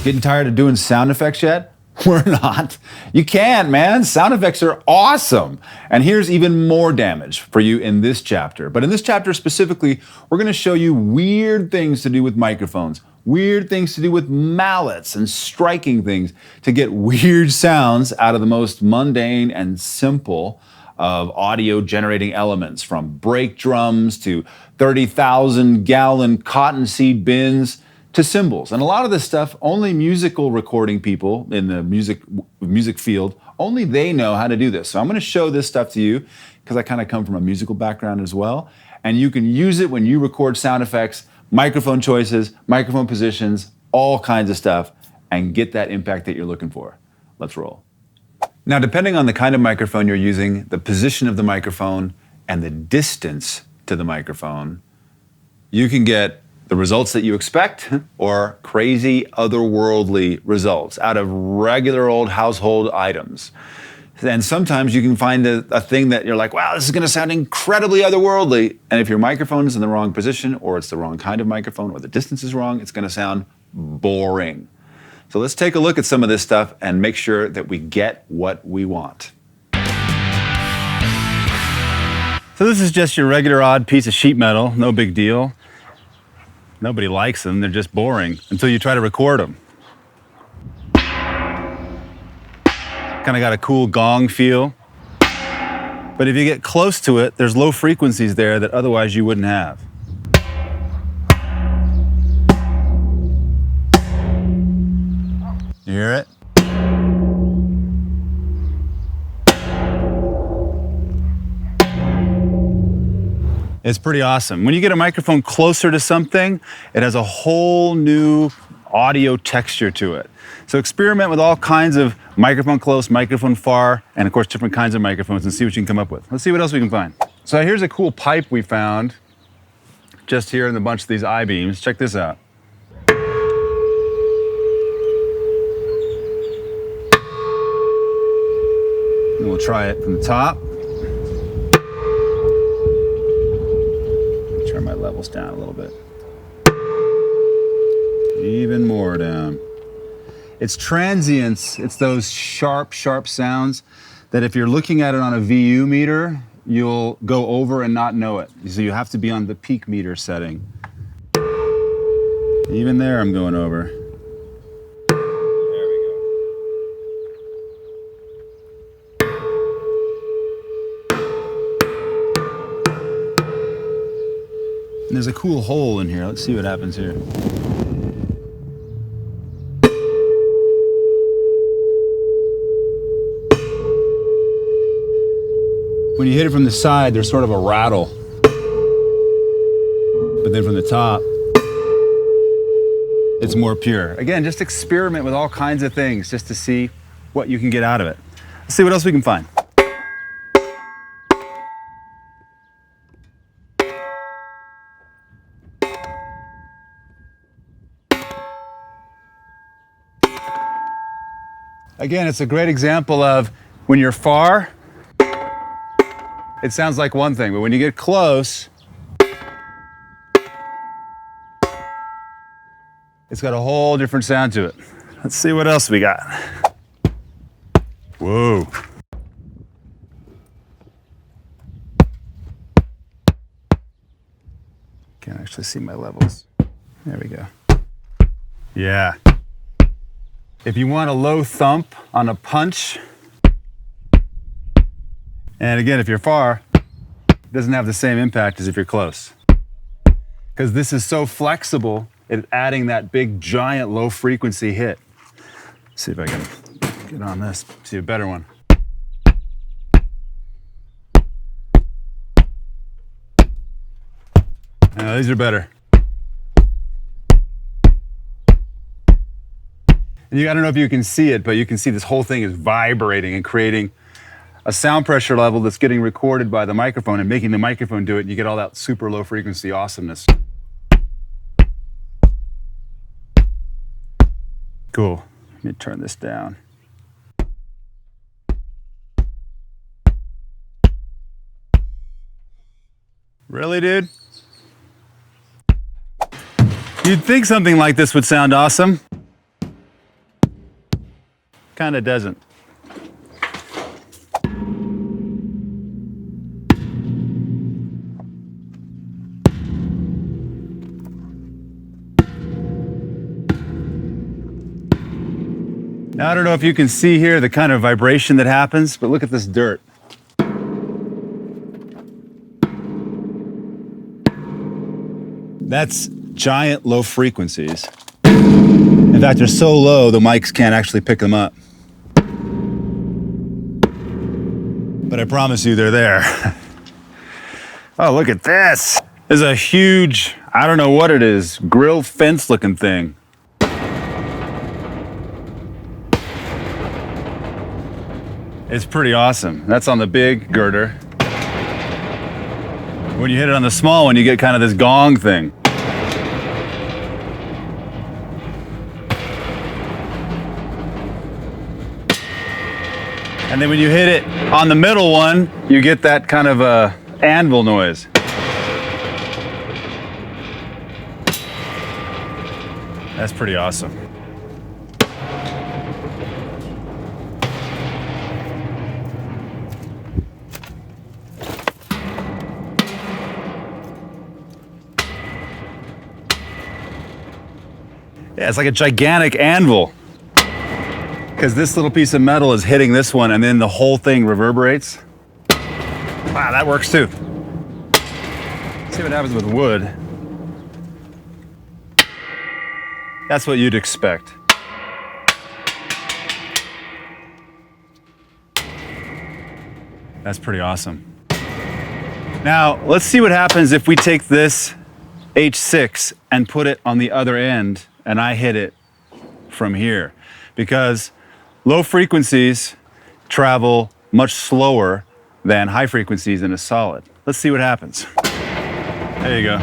Getting tired of doing sound effects yet? We're not. You can't, man. Sound effects are awesome. And here's even more damage for you in this chapter. But in this chapter specifically, we're going to show you weird things to do with microphones, weird things to do with mallets and striking things to get weird sounds out of the most mundane and simple of audio generating elements, from brake drums to 30,000 gallon cottonseed bins to cymbals. And a lot of this stuff, only musical recording people in the music field, only they know how to do this. So I'm going to show this stuff to you because I kind of come from a musical background as well. And you can use it when you record sound effects, microphone choices, microphone positions, all kinds of stuff, and get that impact that you're looking for. Let's roll. Now, depending on the kind of microphone you're using, the position of the microphone, and the distance to the microphone, you can get the results that you expect or crazy otherworldly results out of regular old household items. And sometimes you can find a thing that you're like, wow, this is going to sound incredibly otherworldly. And if your microphone is in the wrong position, or it's the wrong kind of microphone, or the distance is wrong, it's going to sound boring. So let's take a look at some of this stuff and make sure that we get what we want. So this is just your regular odd piece of sheet metal, no big deal. Nobody likes them, they're just boring until you try to record them. Kind of got a cool gong feel. But if you get close to it, there's low frequencies there that otherwise you wouldn't have. You hear it? It's pretty awesome. When you get a microphone closer to something, it has a whole new audio texture to it. So experiment with all kinds of microphone close, microphone far, and of course different kinds of microphones, and see what you can come up with. Let's see what else we can find. So here's a cool pipe we found just here in a bunch of these I-beams. Check this out. And we'll try it from the top. Turn my levels down a little bit. Even more down. It's transients, it's those sharp, sharp sounds that if you're looking at it on a VU meter, you'll go over and not know it. So you have to be on the peak meter setting. Even there I'm going over. There we go. And there's a cool hole in here. Let's see what happens here. When you hit it from the side, there's sort of a rattle. But then from the top, it's more pure. Again, just experiment with all kinds of things just to see what you can get out of it. Let's see what else we can find. Again, it's a great example of when you're far, it sounds like one thing, but when you get close, it's got a whole different sound to it. Let's see what else we got. Whoa. Can't actually see my levels. There we go. Yeah. If you want a low thump on a punch, and again, if you're far, it doesn't have the same impact as if you're close. Because this is so flexible, it's adding that big, giant, low frequency hit. Let's see if I can get on this, see a better one. Now, these are better. And I don't know if you can see it, but you can see this whole thing is vibrating and creating a sound pressure level that's getting recorded by the microphone and making the microphone do it, and you get all that super low frequency awesomeness. Cool. Let me turn this down. Really, dude? You'd think something like this would sound awesome. kind of doesn't. Now, I don't know if you can see here the kind of vibration that happens, but look at this dirt. That's giant low frequencies. In fact, they're so low the mics can't actually pick them up. But I promise you they're there. Oh, look at this. This is a huge, I don't know what it is, grill fence looking thing. It's pretty awesome. That's on the big girder. When you hit it on the small one, you get kind of this gong thing. And then when you hit it on the middle one, you get that kind of anvil noise. That's pretty awesome. Yeah, it's like a gigantic anvil. Because this little piece of metal is hitting this one and then the whole thing reverberates. Wow, that works too. Let's see what happens with wood. That's what you'd expect. That's pretty awesome. Now, let's see what happens if we take this H6 and put it on the other end and I hit it from here. Because low frequencies travel much slower than high frequencies in a solid. Let's see what happens. There you go.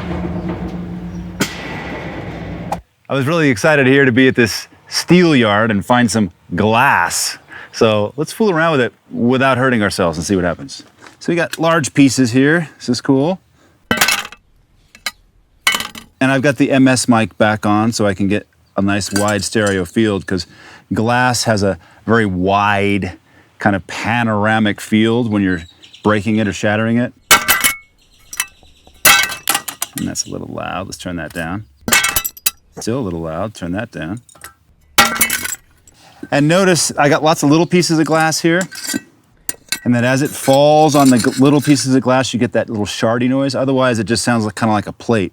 I was really excited here to be at this steel yard and find some glass. So let's fool around with it without hurting ourselves and see what happens. So we got large pieces here. This is cool. And I've got the MS mic back on so I can get a nice wide stereo field because glass has a very wide kind of panoramic field when you're breaking it or shattering it. And that's a little loud. Let's turn that down. Still a little loud. Turn that down. And notice I got lots of little pieces of glass here. And then as it falls on the little pieces of glass, you get that little shardy noise. Otherwise, it just sounds like, kind of like a plate.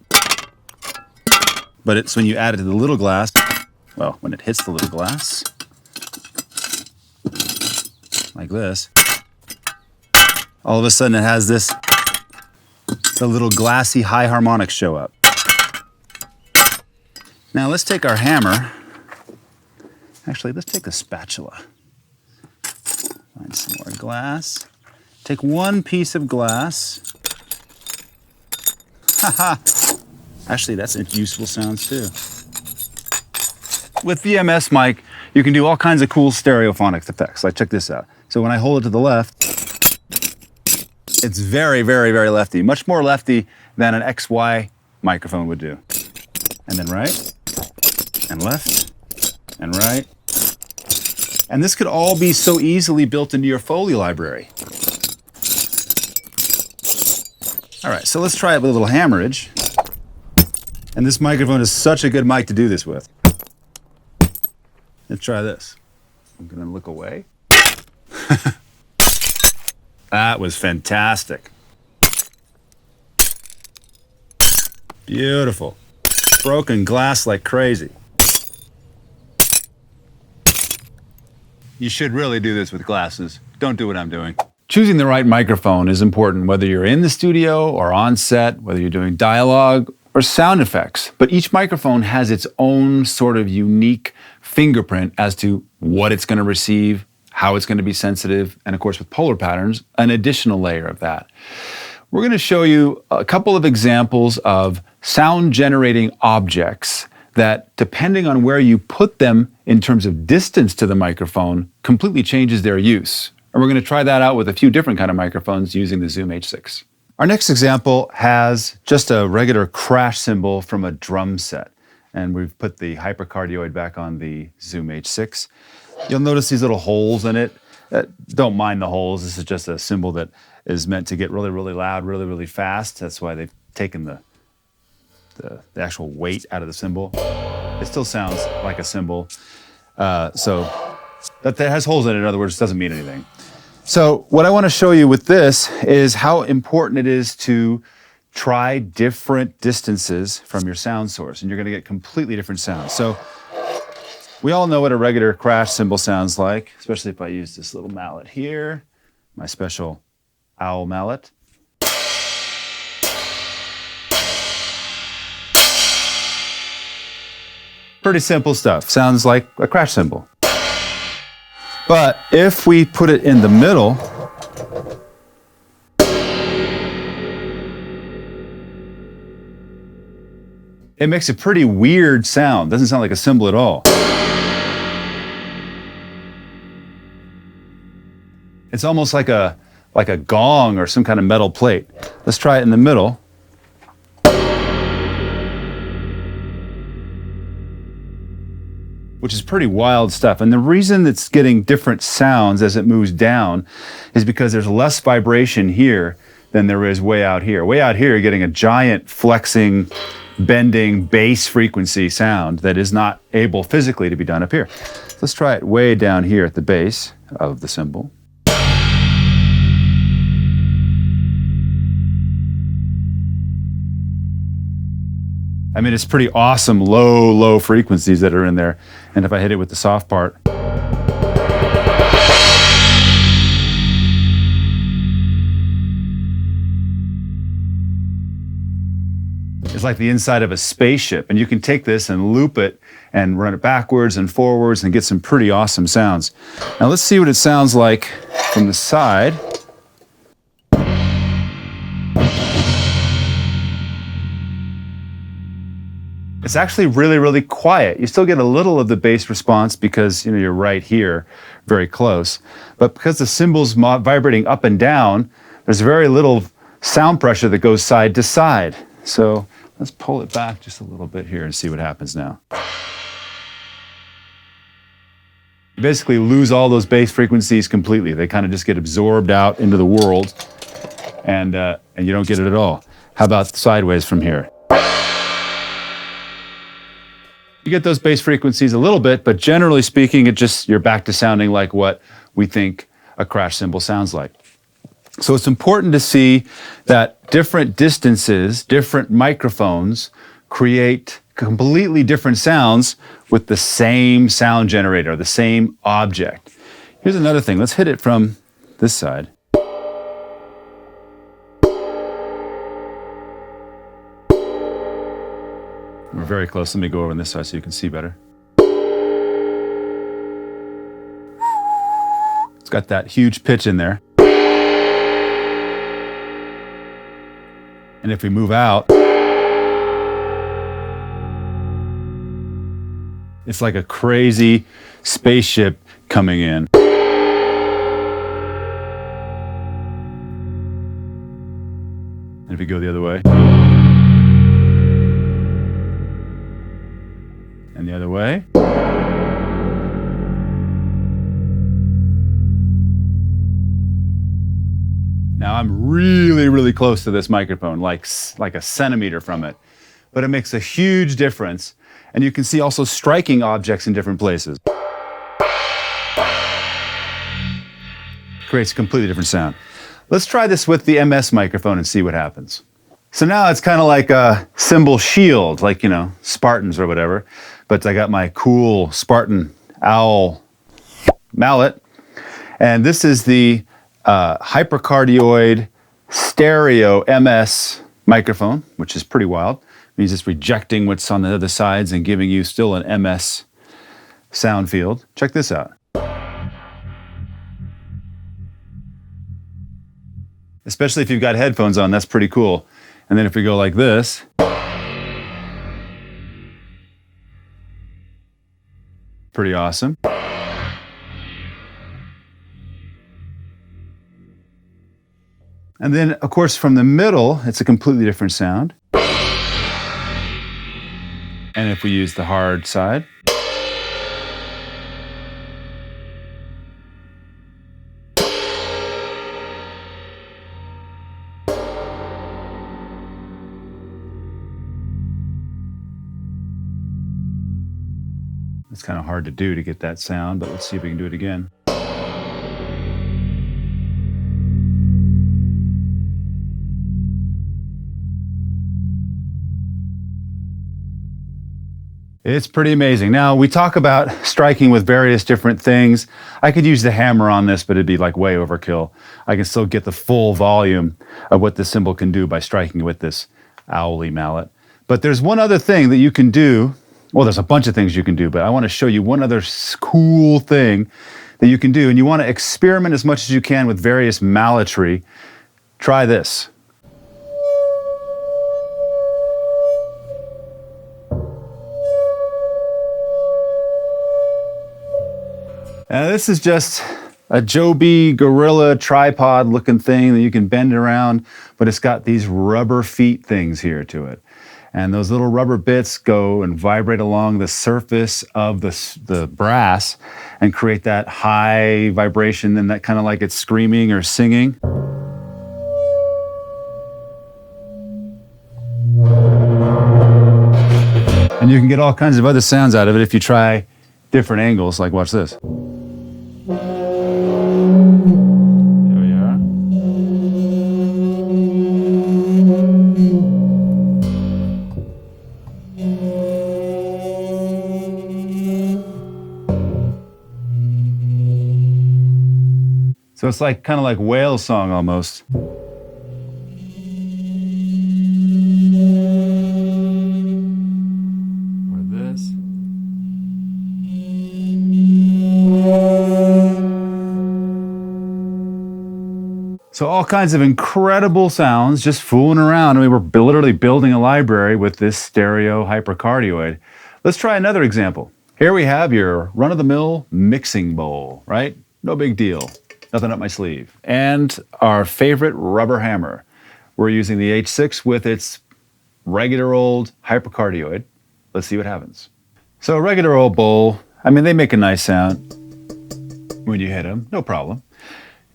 But it's when you add it to the little glass, well, when it hits the little glass, like this, all of a sudden it has this, the little glassy high harmonics show up. Now let's take our hammer. Actually, let's take a spatula. Find some more glass. Take one piece of glass. Haha. Actually, that's useful sounds too. With the MS mic, you can do all kinds of cool stereophonic effects. Like check this out. So when I hold it to the left, it's very, very, very lefty. Much more lefty than an XY microphone would do. And then right, and left, and right. And this could all be so easily built into your Foley library. All right, so let's try it with a little hammerage. And this microphone is such a good mic to do this with. Let's try this. I'm gonna look away. That was fantastic. Beautiful. Broken glass like crazy. You should really do this with glasses. Don't do what I'm doing. Choosing the right microphone is important whether you're in the studio or on set, whether you're doing dialogue or sound effects. But each microphone has its own sort of unique fingerprint as to what it's going to receive, how it's going to be sensitive, and of course with polar patterns, an additional layer of that. We're going to show you a couple of examples of sound generating objects that, depending on where you put them in terms of distance to the microphone, completely changes their use. And we're going to try that out with a few different kind of microphones using the Zoom H6. Our next example has just a regular crash cymbal from a drum set. And we've put the hypercardioid back on the Zoom H6. You'll notice these little holes in it. Don't mind the holes. This is just a cymbal that is meant to get really, really loud, really, really fast. That's why they've taken the actual weight out of the cymbal. It still sounds like a cymbal. So that has holes in it, in other words, doesn't mean anything. So what I want to show you with this is how important it is to try different distances from your sound source, and you're going to get completely different sounds. So we all know what a regular crash cymbal sounds like, especially if I use this little mallet here, my special owl mallet. Pretty simple stuff. Sounds like a crash cymbal. But if we put it in the middle, it makes a pretty weird sound. Doesn't sound like a cymbal at all. It's almost like a gong or some kind of metal plate. Let's try it in the middle. Which is pretty wild stuff. And the reason it's getting different sounds as it moves down is because there's less vibration here than there is way out here. Way out here, you're getting a giant flexing, bending bass frequency sound that is not able physically to be done up here. Let's try it way down here at the base of the cymbal. I mean, it's pretty awesome low frequencies that are in there. And if I hit it with the soft part, it's like the inside of a spaceship. And you can take this and loop it and run it backwards and forwards and get some pretty awesome sounds. Now let's see what it sounds like from the side. It's actually really quiet. You still get a little of the bass response because you're right here, very close. But because the cymbal's vibrating up and down, there's very little sound pressure that goes side to side. So let's pull it back just a little bit here and see what happens now. You basically lose all those bass frequencies completely. They kind of just get absorbed out into the world, and you don't get it at all. How about sideways from here? You get those bass frequencies a little bit, but generally speaking, you're back to sounding like what we think a crash cymbal sounds like. So it's important to see that different distances, different microphones create completely different sounds with the same sound generator, the same object. Here's another thing. Let's hit it from this side. We're very close. Let me go over on this side so you can see better. It's got that huge pitch in there. And if we move out, it's like a crazy spaceship coming in. And if we go the other way, and the other way. Now I'm really close to this microphone, like a centimeter from it, but it makes a huge difference. And you can see also striking objects in different places. Creates a completely different sound. Let's try this with the MS microphone and see what happens. So now it's kind of like a cymbal shield, like, Spartans or whatever. But I got my cool Spartan owl mallet. And this is the hypercardioid stereo MS microphone, which is pretty wild. It means it's rejecting what's on the other sides and giving you still an MS sound field. Check this out. Especially if you've got headphones on, that's pretty cool. And then if we go like this, pretty awesome. And then, of course, from the middle, it's a completely different sound. And if we use the hard side, It's kind of hard to do to get that sound, but let's see if we can do it again. It's pretty amazing. Now, we talk about striking with various different things. I could use the hammer on this, but it'd be like way overkill. I can still get the full volume of what this cymbal can do by striking with this owly mallet. But there's one other thing that you can do. Well, there's a bunch of things you can do, but I want to show you one other cool thing that you can do. And you want to experiment as much as you can with various malletry. Try this. This is just a Joby Gorilla tripod looking thing that you can bend around, but it's got these rubber feet things here to it. And those little rubber bits go and vibrate along the surface of the brass and create that high vibration and that kind of like it's screaming or singing. And you can get all kinds of other sounds out of it if you try different angles, like watch this. There we are. So it's like kind of like whale song almost. Or this. So all kinds of incredible sounds just fooling around. I mean, we're literally building a library with this stereo hypercardioid. Let's try another example. Here we have your run-of-the-mill mixing bowl, right? No big deal. Nothing up my sleeve. And our favorite rubber hammer. We're using the H6 with its regular old hypercardioid. Let's see what happens. So a regular old bowl, I mean, they make a nice sound when you hit them, no problem.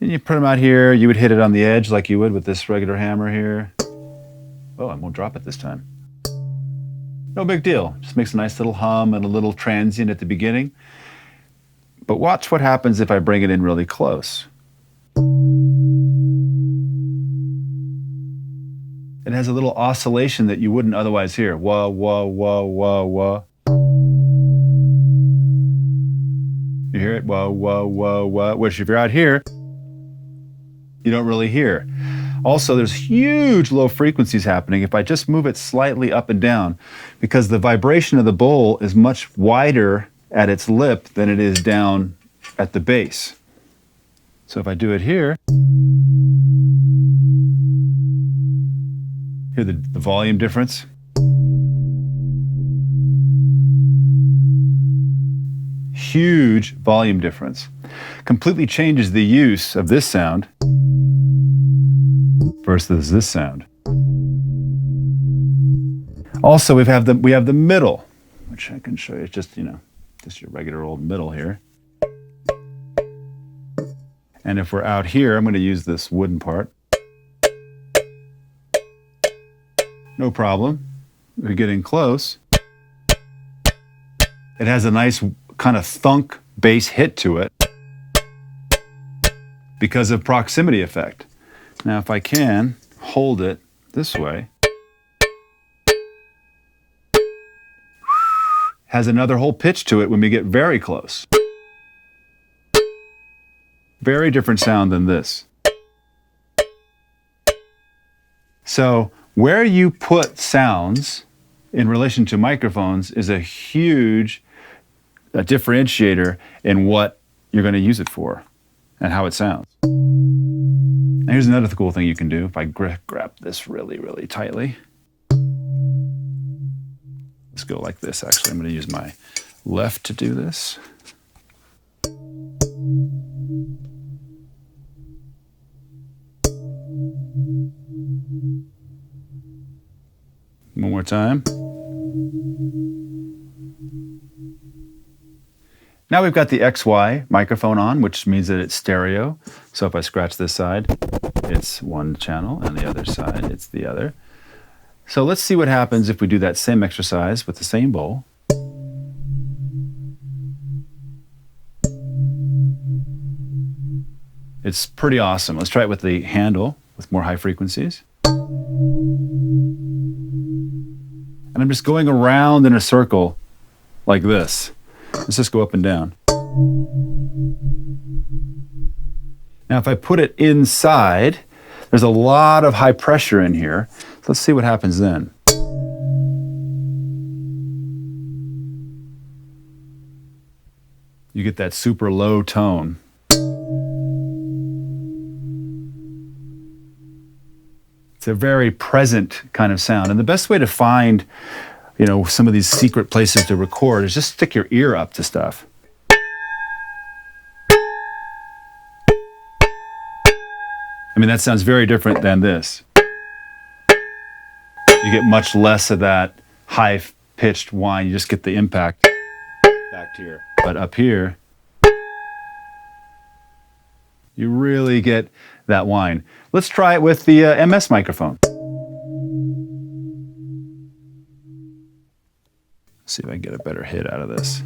And you put them out here, you would hit it on the edge like you would with this regular hammer here. Oh, I won't drop it this time. No big deal, just makes a nice little hum and a little transient at the beginning. But watch what happens if I bring it in really close. It has a little oscillation that you wouldn't otherwise hear. Wah, wah, wah, wah, wah. You hear it? Wah, wah, wah, wah. Which if you're out here, you don't really hear. Also, there's huge low frequencies happening if I just move it slightly up and down, because the vibration of the bowl is much wider at its lip than it is down at the base. So if I do it here, hear the volume difference? Huge volume difference. Completely changes the use of this sound versus this sound. Also, we have the middle, which I can show you. It's just, just your regular old middle here. And if we're out here, I'm going to use this wooden part. No problem. We're getting close. It has a nice kind of thunk bass hit to it because of proximity effect. Now, if I can hold it this way, has another whole pitch to it when we get very close. Very different sound than this. So where you put sounds in relation to microphones is a huge differentiator in what you're going to use it for and how it sounds. And here's another cool thing you can do. If I grab this really, really tightly. Let's go like this, actually. I'm going to use my left to do this. One more time. Now we've got the XY microphone on, which means that it's stereo. So if I scratch this side, it's one channel, and the other side, it's the other. So let's see what happens if we do that same exercise with the same bowl. It's pretty awesome. Let's try it with the handle with more high frequencies. And I'm just going around in a circle like this. Let's just go up and down. Now, if I put it inside, there's a lot of high pressure in here. So let's see what happens then. You get that super low tone. It's a very present kind of sound. And the best way to find, some of these secret places to record is just stick your ear up to stuff. I mean, that sounds very different than this. You get much less of that high-pitched whine. You just get the impact back to here. But up here, you really get that whine. Let's try it with the MS microphone. See if I can get a better hit out of this.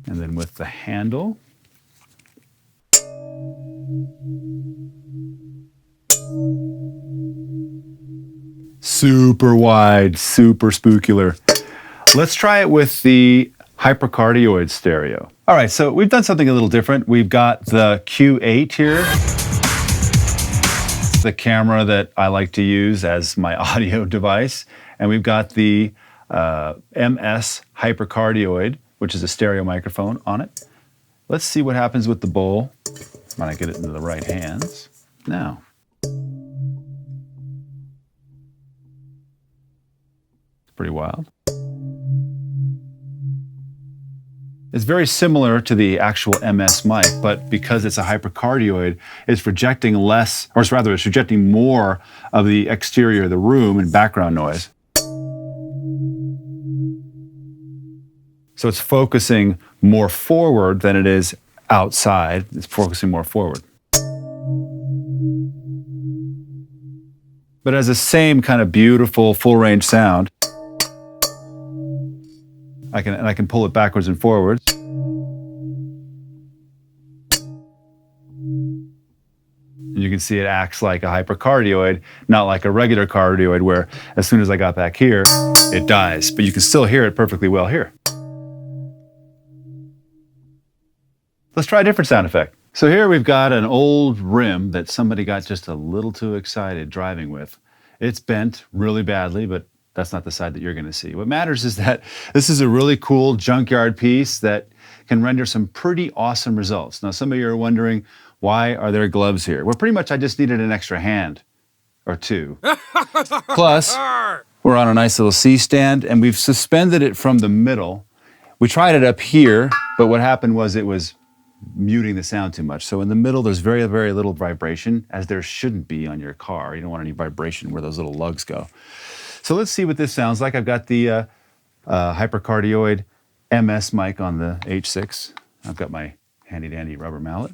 And then with the handle. Super wide, super spookular. Let's try it with the hypercardioid stereo. All right, so we've done something a little different. We've got the Q8 here. It's the camera that I like to use as my audio device. And we've got the MS hypercardioid, which is a stereo microphone on it. Let's see what happens with the bowl when I get it into the right hands. Now. It's pretty wild. It's very similar to the actual MS mic, but because it's a hypercardioid, it's projecting less, or rather it's projecting more of the exterior of the room and background noise. So it's focusing more forward than it is outside. It's focusing more forward. But it has the same kind of beautiful full range sound. I can pull it backwards and forwards. And you can see it acts like a hypercardioid, not like a regular cardioid where as soon as I got back here, it dies. But you can still hear it perfectly well here. Let's try a different sound effect. So here we've got an old rim that somebody got just a little too excited driving with. It's bent really badly, but that's not the side that you're going to see. What matters is that this is a really cool junkyard piece that can render some pretty awesome results. Now, some of you are wondering, why are there gloves here? Well, pretty much I just needed an extra hand or two. Plus, we're on a nice little C-stand, and we've suspended it from the middle. We tried it up here, but what happened was it was muting the sound too much. So in the middle, there's very, very little vibration, as there shouldn't be on your car. You don't want any vibration where those little lugs go. So let's see what this sounds like. I've got the hypercardioid MS mic on the H6. I've got my handy-dandy rubber mallet.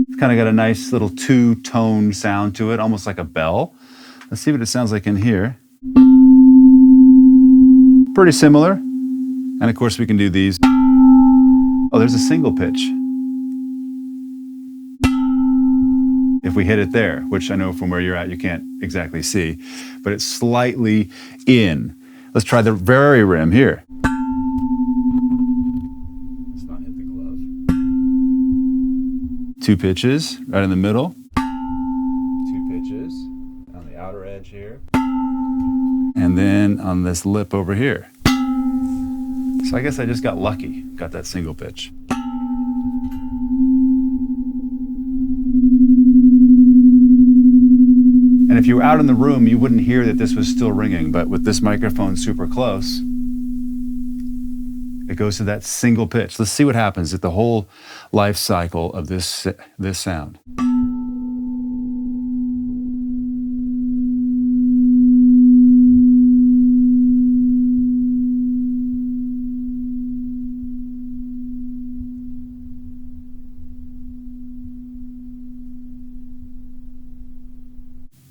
It's kind of got a nice little two-tone sound to it, almost like a bell. Let's see what it sounds like in here. Pretty similar. And of course we can do these. Oh, there's a single pitch. If we hit it there, which I know from where you're at you can't exactly see, but it's slightly in. Let's try the very rim here. Let's not hit the glove. 2 pitches right in the middle. 2 pitches on the outer edge here. And then on this lip over here. So I guess I just got lucky, got that single pitch. And if you were out in the room, you wouldn't hear that this was still ringing, but with this microphone super close, it goes to that single pitch. Let's see what happens at the whole life cycle of this sound.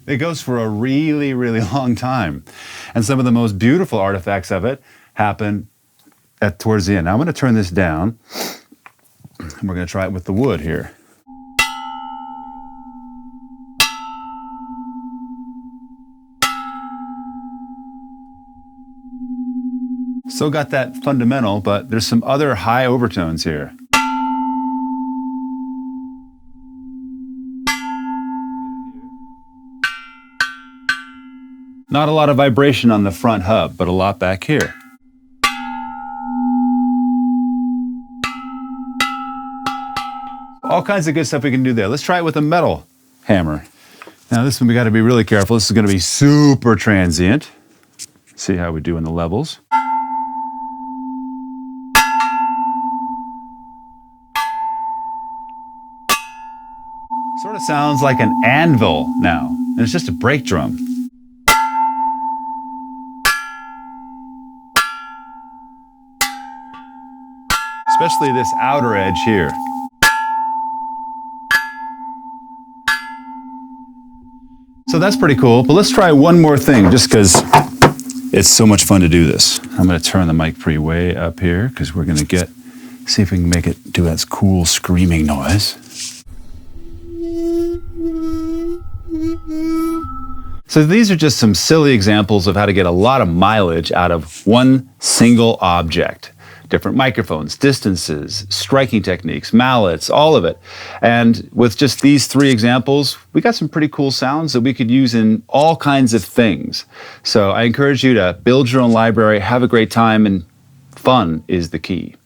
It goes for a really, really long time. And some of the most beautiful artifacts of it happen towards the end. Now I'm going to turn this down, and we're going to try it with the wood here. Still got that fundamental, but there's some other high overtones here. Not a lot of vibration on the front hub, but a lot back here. All kinds of good stuff we can do there. Let's try it with a metal hammer. Now this one we got to be really careful. This is going to be super transient. See how we do in the levels. Sort of sounds like an anvil now, and it's just a brake drum. Especially this outer edge here. So that's pretty cool, but let's try one more thing just because it's so much fun to do this. I'm going to turn the mic pretty way up here because we're going to see if we can make it do that cool screaming noise. So these are just some silly examples of how to get a lot of mileage out of one single object. Different microphones, distances, striking techniques, mallets, all of it. And with just these 3 examples, we got some pretty cool sounds that we could use in all kinds of things. So I encourage you to build your own library, have a great time, and fun is the key.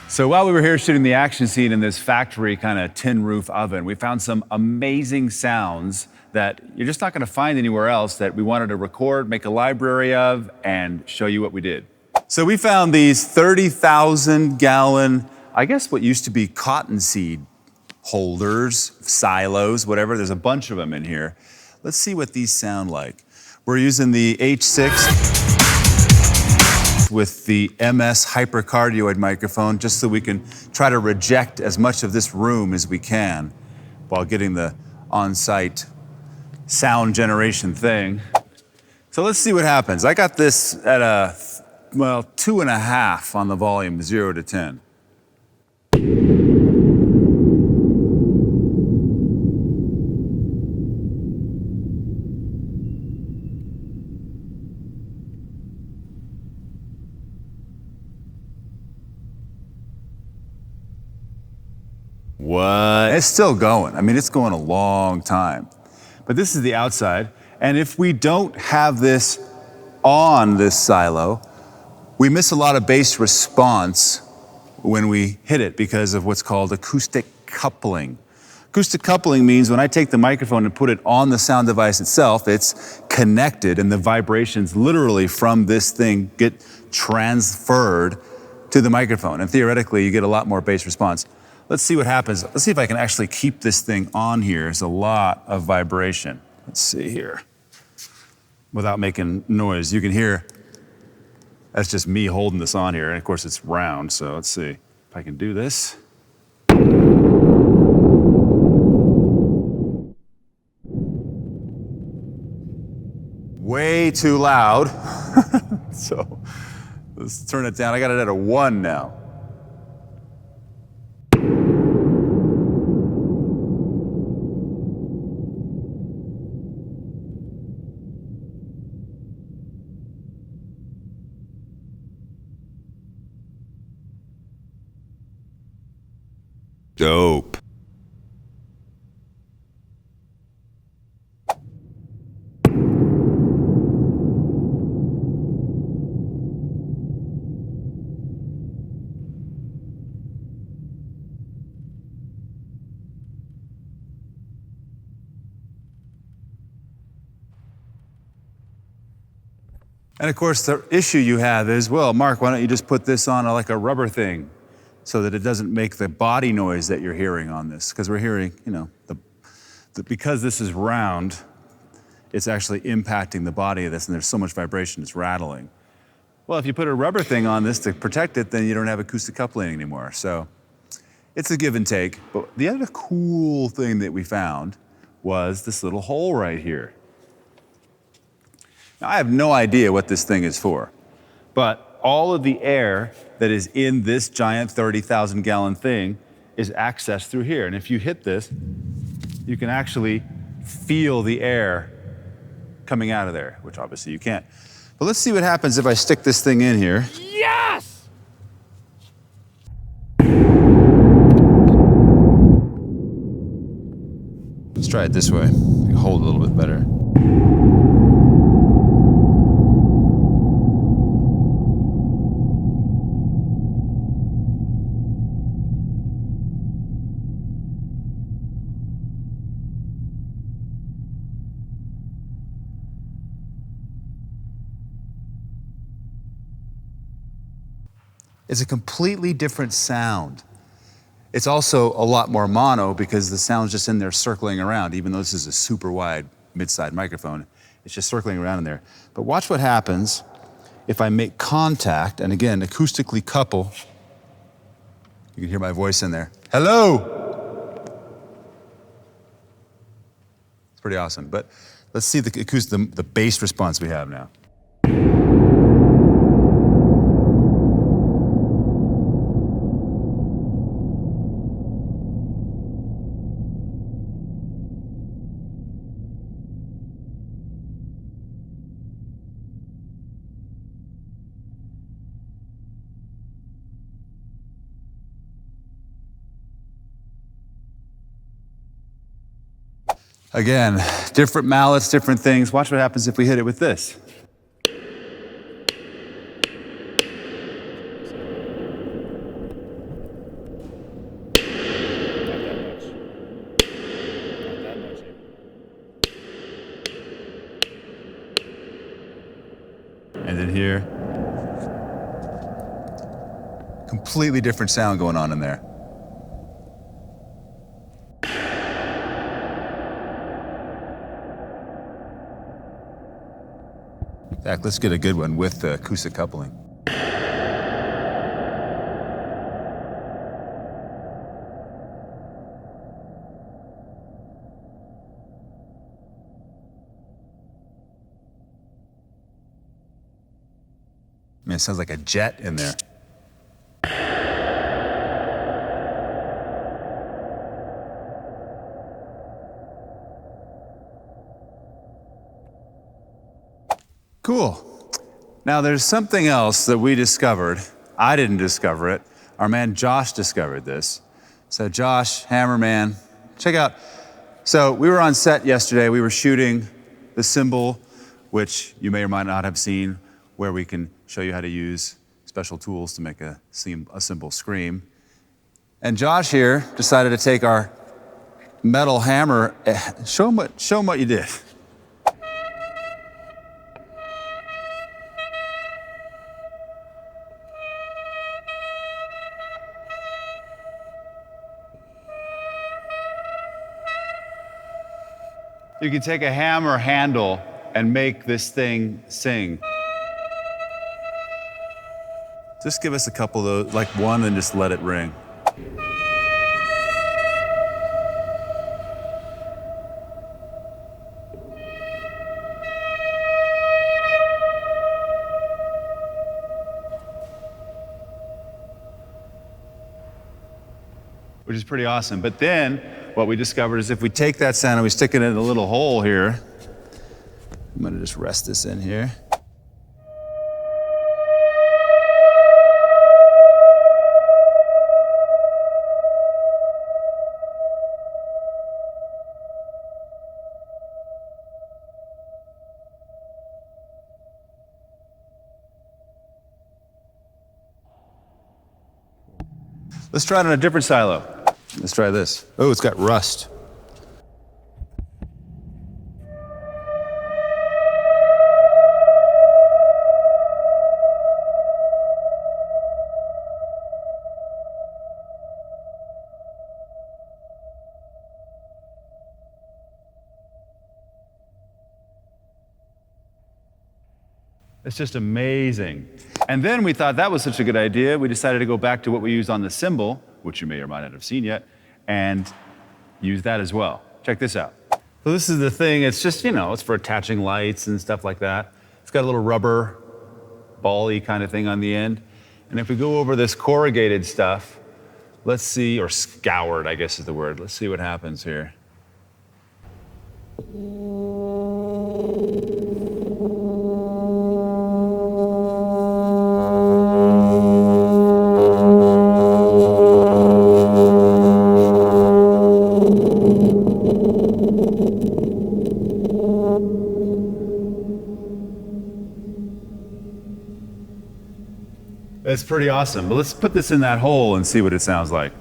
So while we were here shooting the action scene in this factory kind of tin roof oven, we found some amazing sounds that you're just not going to find anywhere else that we wanted to record, make a library of, and show you what we did. So we found these 30,000 gallon, I guess what used to be cottonseed holders, silos, whatever. There's a bunch of them in here. Let's see what these sound like. We're using the H6 with the MS hypercardioid microphone just so we can try to reject as much of this room as we can while getting the on-site sound generation thing. So let's see what happens. I got this at a, 2.5 on the volume, 0 to 10. What? It's still going. I mean, it's going a long time. But this is the outside, and if we don't have this on this silo, we miss a lot of bass response when we hit it because of what's called acoustic coupling. Acoustic coupling means when I take the microphone and put it on the sound device itself, it's connected and the vibrations literally from this thing get transferred to the microphone, and theoretically you get a lot more bass response. Let's see what happens. Let's see if I can actually keep this thing on here. There's a lot of vibration. Let's see here. Without making noise. You can hear, that's just me holding this on here. And of course it's round, so let's see if I can do this. Way too loud. So let's turn it down. I got it at a 1 now. Dope. And of course, the issue you have is, well, Mark, why don't you just put this on like a rubber thing so that it doesn't make the body noise that you're hearing on this? Because we're hearing, because this is round, it's actually impacting the body of this, and there's so much vibration, it's rattling. Well, if you put a rubber thing on this to protect it, then you don't have acoustic coupling anymore. So it's a give and take. But the other cool thing that we found was this little hole right here. Now, I have no idea what this thing is for, but all of the air that is in this giant 30,000 gallon thing is accessed through here. And if you hit this, you can actually feel the air coming out of there, which obviously you can't. But let's see what happens if I stick this thing in here. Yes! Let's try it this way. You can hold it a little bit better. It's a completely different sound. It's also a lot more mono because the sound's just in there circling around, even though this is a super wide mid-side microphone. It's just circling around in there. But watch what happens if I make contact, and again, acoustically couple. You can hear my voice in there. Hello! It's pretty awesome. But let's see the bass response we have now. Again, different mallets, different things. Watch what happens if we hit it with this. And then here, completely different sound going on in there. In fact, let's get a good one with the acoustic coupling. Man, it sounds like a jet in there. Cool. Now there's something else that we discovered. I didn't discover it. Our man Josh discovered this. So Josh, Hammerman, check out. So we were on set yesterday. We were shooting the cymbal, which you may or might not have seen, where we can show you how to use special tools to make a cymbal scream. And Josh here decided to take our metal hammer. Show him what you did. You can take a hammer handle and make this thing sing. Just give us a couple of those, like one, and just let it ring. Which is pretty awesome. But then what we discovered is if we take that sound and we stick it in a little hole here, I'm gonna just rest this in here. Let's try it on a different silo. Let's try this. Oh, it's got rust. It's just amazing. And then we thought that was such a good idea, we decided to go back to what we used on the cymbal, which you may or might not have seen yet, and use that as well. Check this out. So this is the thing, it's just, it's for attaching lights and stuff like that. It's got a little rubber ball-y kind of thing on the end. And if we go over this corrugated stuff, let's see, or scoured, I guess is the word. Let's see what happens here. It's pretty awesome, but let's put this in that hole and see what it sounds like.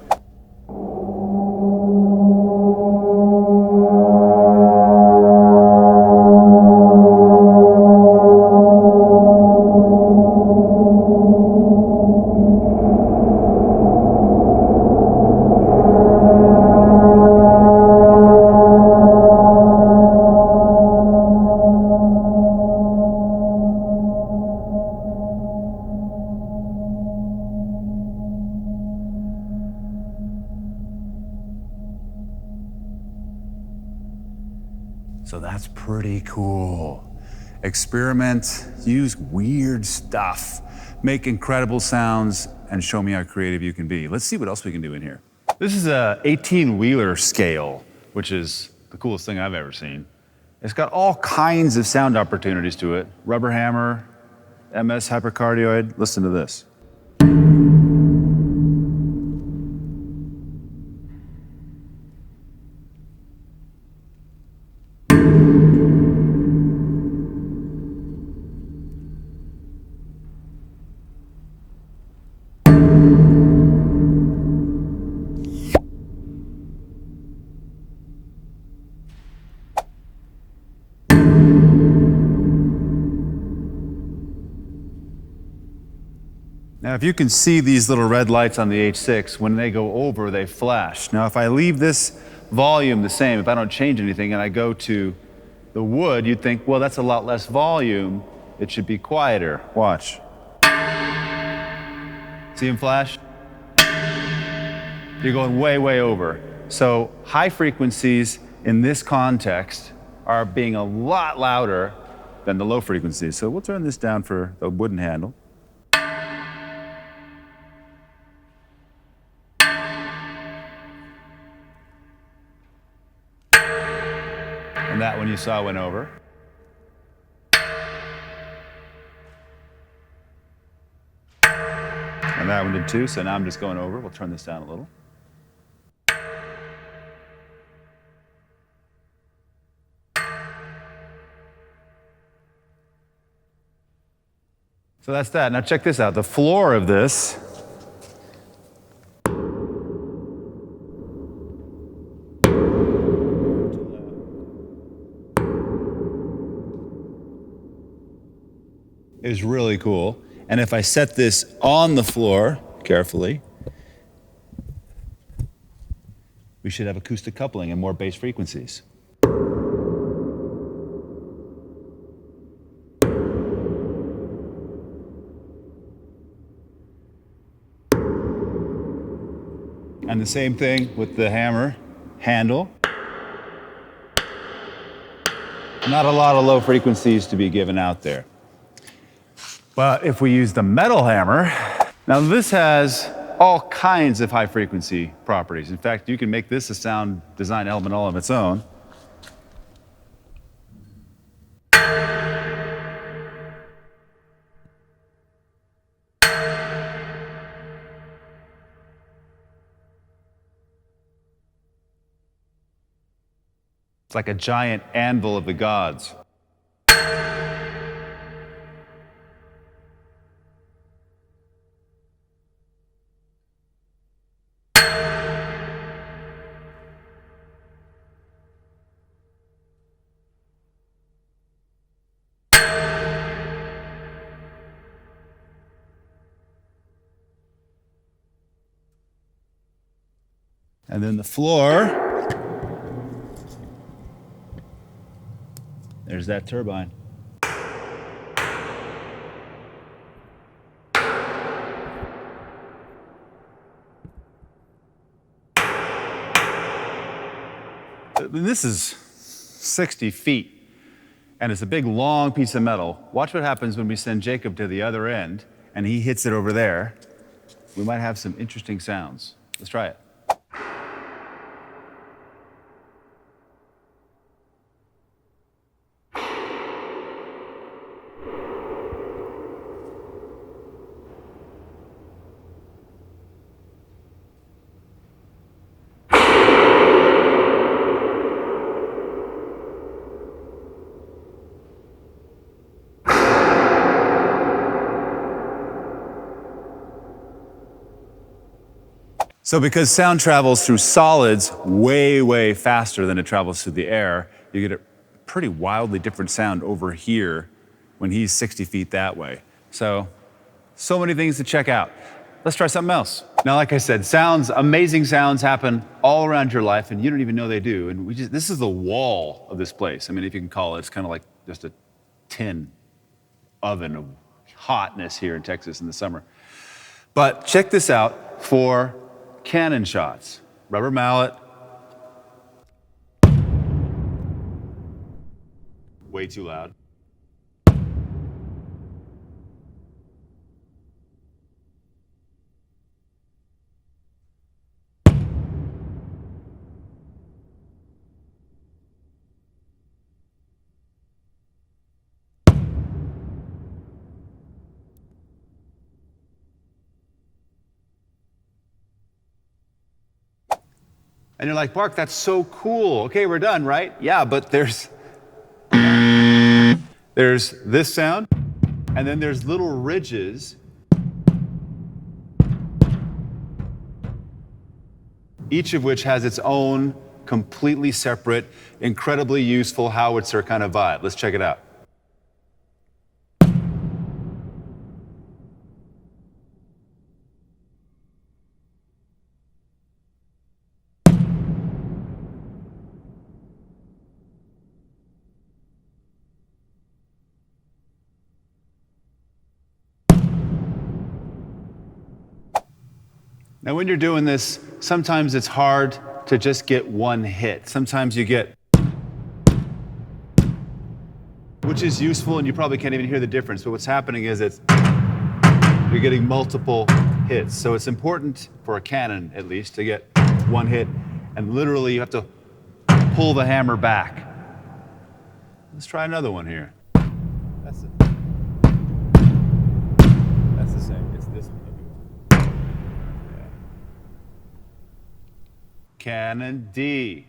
So that's pretty cool. Experiment, use weird stuff, make incredible sounds, and show me how creative you can be. Let's see what else we can do in here. This is a 18-wheeler scale, which is the coolest thing I've ever seen. It's got all kinds of sound opportunities to it. Rubber hammer, MS hypercardioid. Listen to this. Now, if you can see these little red lights on the H6, when they go over, they flash. Now, if I leave this volume the same, if I don't change anything and I go to the wood, you'd think, well, that's a lot less volume. It should be quieter. Watch. See them flash? You're going way, way over. So high frequencies in this context are being a lot louder than the low frequencies. So we'll turn this down for the wooden handle. And that one you saw went over. And that one did too, so now I'm just going over. We'll turn this down a little. So that's that. Now check this out. The floor of this is really cool. And if I set this on the floor carefully, we should have acoustic coupling and more bass frequencies. And the same thing with the hammer handle. Not a lot of low frequencies to be given out there. But if we use the metal hammer, now this has all kinds of high frequency properties. In fact, you can make this a sound design element all of its own. It's like a giant anvil of the gods. And then the floor, there's that turbine. This is 60 feet, and it's a big, long piece of metal. Watch what happens when we send Jacob to the other end, and he hits it over there. We might have some interesting sounds. Let's try it. So because sound travels through solids way, way faster than it travels through the air, you get a pretty wildly different sound over here when he's 60 feet that way. So many things to check out. Let's try something else. Now, like I said, amazing sounds happen all around your life, and you don't even know they do. And this is the wall of this place. I mean, if you can call it, it's kind of like just a tin oven of hotness here in Texas in the summer. But check this out for cannon shots. Rubber mallet. Way too loud. And you're like, Mark, that's so cool. Okay, we're done, right? Yeah, but there's this sound, and then there's little ridges, each of which has its own completely separate, incredibly useful howitzer kind of vibe. Let's check it out. Now, when you're doing this, sometimes it's hard to just get one hit. Sometimes you get, which is useful, and you probably can't even hear the difference, but what's happening is you're getting multiple hits. So it's important for a cannon, at least, to get one hit, and literally you have to pull the hammer back. Let's try another one here. That's the same. It's this one. Canon D,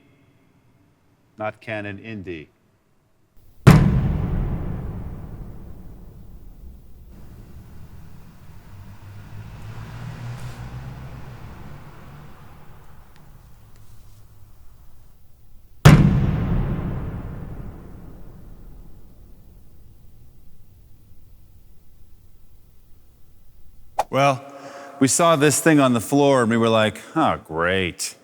not canon in D. Well, we saw this thing on the floor and we were like, oh, great.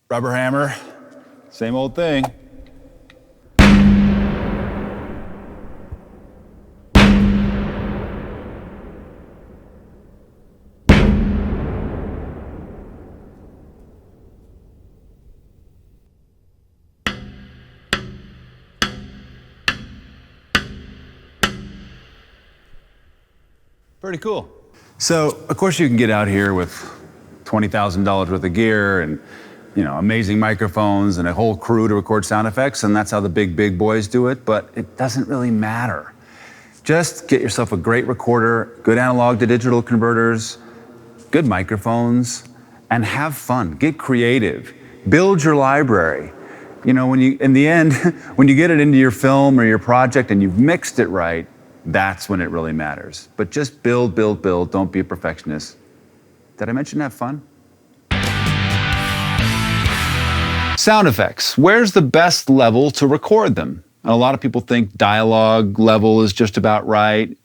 Rubber hammer, same old thing. Pretty cool. So, of course, you can get out here with $20,000 worth of gear and amazing microphones and a whole crew to record sound effects, and that's how the big boys do it, but it doesn't really matter. Just get yourself a great recorder, good analog to digital converters, good microphones, and have fun. Get creative. Build your library. In the end, when you get it into your film or your project and you've mixed it right, that's when it really matters. But just build. Don't be a perfectionist. Did I mention have fun? Sound effects. Where's the best level to record them? And a lot of people think dialogue level is just about right.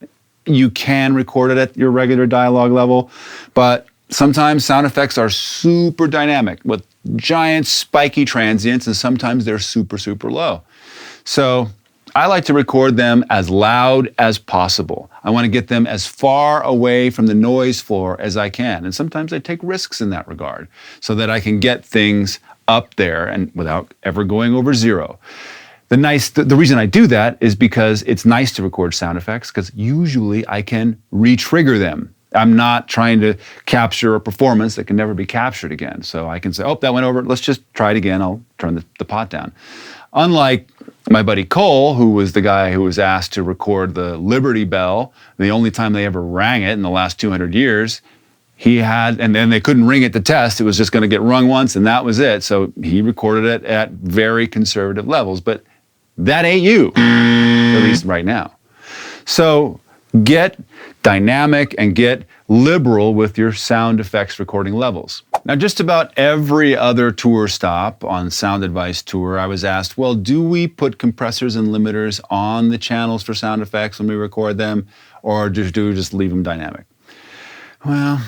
You can record it at your regular dialogue level, but sometimes sound effects are super dynamic with giant spiky transients, and sometimes they're super low. So I like to record them as loud as possible. I want to get them as far away from the noise floor as I can. And sometimes I take risks in that regard so that I can get things up there and without ever going over zero. The reason I do that is because it's nice to record sound effects because usually I can re-trigger them. I'm not trying to capture a performance that can never be captured again. So I can say, oh, that went over. Let's just try it again. I'll turn the pot down. Unlike my buddy Cole, who was the guy who was asked to record the Liberty Bell, the only time they ever rang it in the last 200 years, and then they couldn't ring it to test. It was just going to get rung once and that was it. So he recorded it at very conservative levels. But that ain't you, at least right now. So get dynamic and get liberal with your sound effects recording levels. Now, just about every other tour stop on Sound Advice Tour, I was asked, well, do we put compressors and limiters on the channels for sound effects when we record them, or do we just leave them dynamic? Well,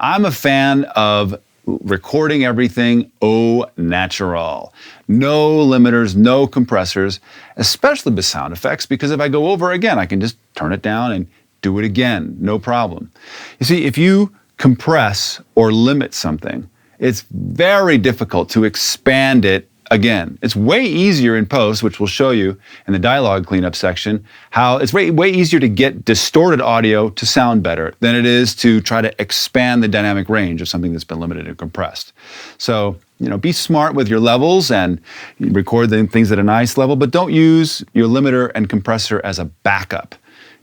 I'm a fan of recording everything au natural. No limiters, no compressors, especially with sound effects, because if I go over again, I can just turn it down and do it again, no problem. You see, if you compress or limit something, it's very difficult to expand it again. It's way easier in post, which we'll show you in the dialogue cleanup section, how it's way easier to get distorted audio to sound better than it is to try to expand the dynamic range of something that's been limited and compressed. So, be smart with your levels and record the things at a nice level, but don't use your limiter and compressor as a backup.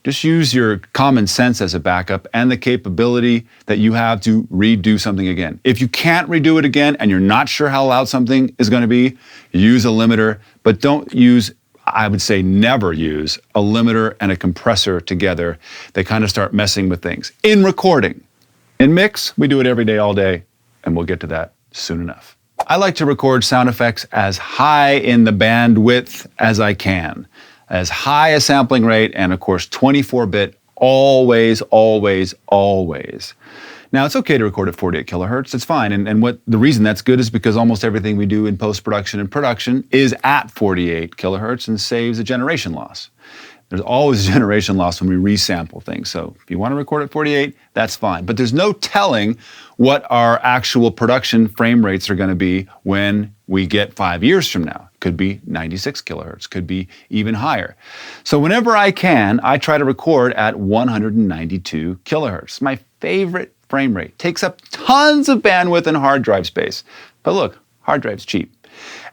Just use your common sense as a backup and the capability that you have to redo something again. If you can't redo it again and you're not sure how loud something is going to be, use a limiter, but don't use, I would say never use, a limiter and a compressor together. They kind of start messing with things. In recording, in mix, we do it every day, all day, and we'll get to that soon enough. I like to record sound effects as high in the bandwidth as I can. As high a sampling rate, and of course 24-bit, always, always, always. Now it's okay to record at 48 kilohertz, it's fine. And the reason that's good is because almost everything we do in post-production and production is at 48 kilohertz and saves a generation loss. There's always a generation loss when we resample things. So if you want to record at 48, that's fine. But there's no telling what our actual production frame rates are going to be when we get 5 years from now. Could be 96 kilohertz, could be even higher. So whenever I can, I try to record at 192 kilohertz. My favorite frame rate. Takes up tons of bandwidth and hard drive space. But look, hard drive's cheap.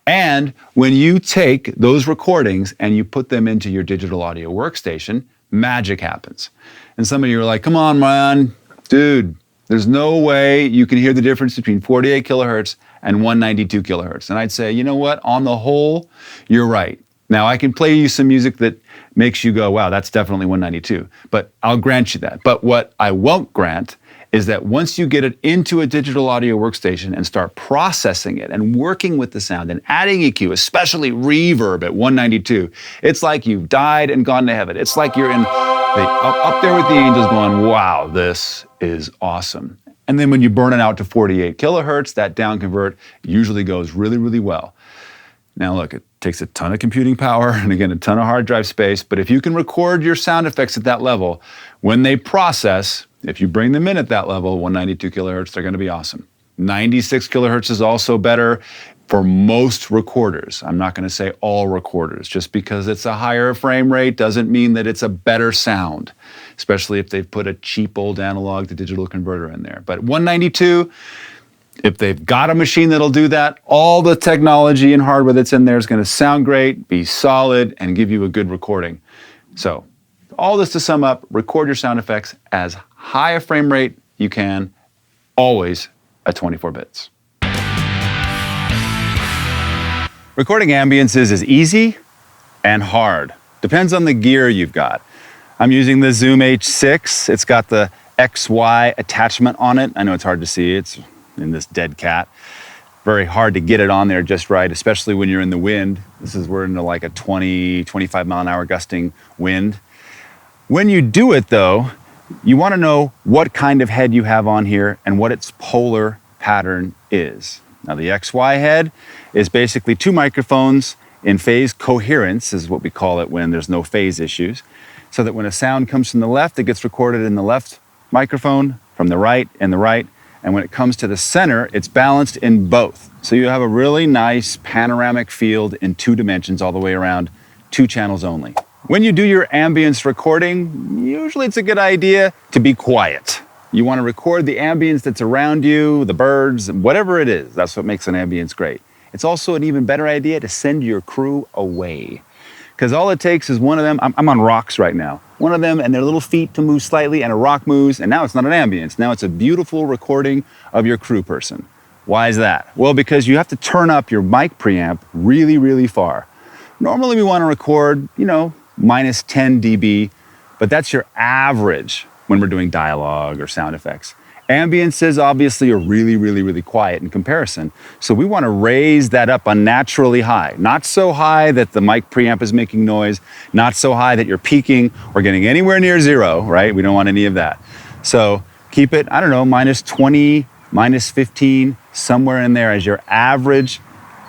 And when you take those recordings and you put them into your digital audio workstation, magic happens. And some of you are like, come on, man, dude, there's no way you can hear the difference between 48 kilohertz and 192 kilohertz. And I'd say, you know what, on the whole, you're right. Now, I can play you some music that makes you go, wow, that's definitely 192. But I'll grant you that. But what I won't grant is that once you get it into a digital audio workstation and start processing it and working with the sound and adding EQ, especially reverb at 192, it's like you've died and gone to heaven. It's like you're up there with the angels going, wow, this is awesome. And then when you burn it out to 48 kilohertz, that down convert usually goes really, really well. Now look, it takes a ton of computing power and again, a ton of hard drive space, but if you can record your sound effects at that level, when they process, if you bring them in at that level, 192 kilohertz, they're going to be awesome. 96 kilohertz is also better for most recorders. I'm not going to say all recorders. Just because it's a higher frame rate doesn't mean that it's a better sound, especially if they've put a cheap old analog to digital converter in there. But 192, if they've got a machine that'll do that, all the technology and hardware that's in there is going to sound great, be solid, and give you a good recording. So all this to sum up, record your sound effects as high a frame rate you can, always at 24 bits. Recording ambiances is easy and hard. Depends on the gear you've got. I'm using the Zoom H6. It's got the XY attachment on it. I know it's hard to see. It's in this dead cat. Very hard to get it on there just right, especially when you're in the wind. We're into like a 20, 25 mile an hour gusting wind. When you do it though, you want to know what kind of head you have on here and what its polar pattern is. Now the XY head is basically two microphones in phase coherence is what we call it when there's no phase issues, so that when a sound comes from the left, it gets recorded in the left microphone, from the right in the right, and when it comes to the center, it's balanced in both. So you have a really nice panoramic field in 2 dimensions all the way around, 2 channels only. When you do your ambience recording, usually it's a good idea to be quiet. You want to record the ambience that's around you, the birds, whatever it is. That's what makes an ambience great. It's also an even better idea to send your crew away. Because all it takes is one of them, I'm on rocks right now, one of them and their little feet to move slightly and a rock moves, and now it's not an ambience. Now it's a beautiful recording of your crew person. Why is that? Well, because you have to turn up your mic preamp really, really far. Normally we want to record, minus 10 dB, but that's your average when we're doing dialogue or sound effects. Ambiences obviously are really, really, really quiet in comparison. So we want to raise that up unnaturally high. Not so high that the mic preamp is making noise, not so high that you're peaking or getting anywhere near 0, right? We don't want any of that. So keep it, minus 20, minus 15, somewhere in there as your average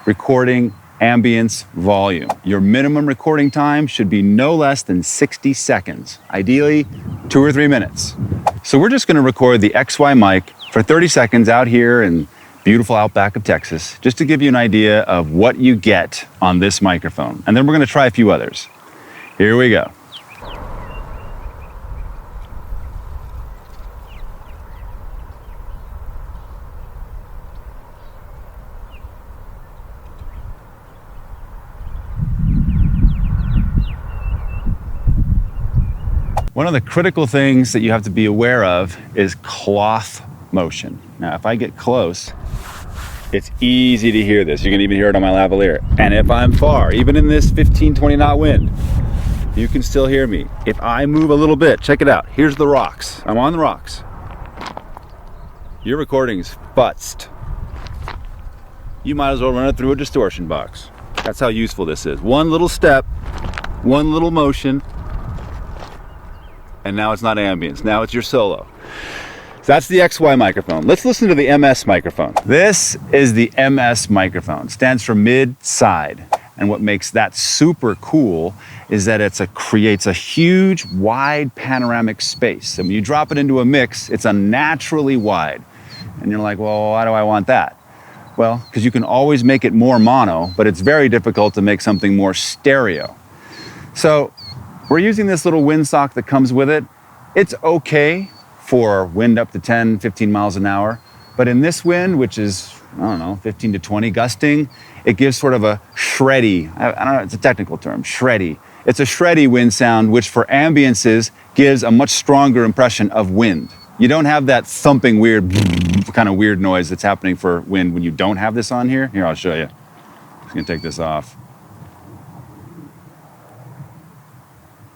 recording ambience volume. Your minimum recording time should be no less than 60 seconds, ideally 2 or 3 minutes. So we're just going to record the XY mic for 30 seconds out here in beautiful outback of Texas, just to give you an idea of what you get on this microphone. And then we're going to try a few others. Here we go. One of the critical things that you have to be aware of is cloth motion. Now, if I get close, it's easy to hear this. You can even hear it on my lavalier. And if I'm far, even in this 15, 20 knot wind, you can still hear me. If I move a little bit, check it out. Here's the rocks. I'm on the rocks. Your recording's futzed. You might as well run it through a distortion box. That's how useful this is. One little step, one little motion, and now it's not ambience. Now it's your solo. So that's the XY microphone. Let's listen to the MS microphone. This is the MS microphone. It stands for mid-side. And what makes that super cool is that it creates a huge, wide panoramic space. And when you drop it into a mix, it's unnaturally wide. And you're like, well, why do I want that? Well, because you can always make it more mono, but it's very difficult to make something more stereo. So we're using this little windsock that comes with it. It's okay for wind up to 10, 15 miles an hour. But in this wind, which is, 15 to 20 gusting, it gives sort of a shreddy, I don't know, it's a technical term, shreddy. It's a shreddy wind sound, which for ambiences gives a much stronger impression of wind. You don't have that thumping weird, kind of weird noise that's happening for wind when you don't have this on here. Here, I'll show you. I'm just gonna take this off.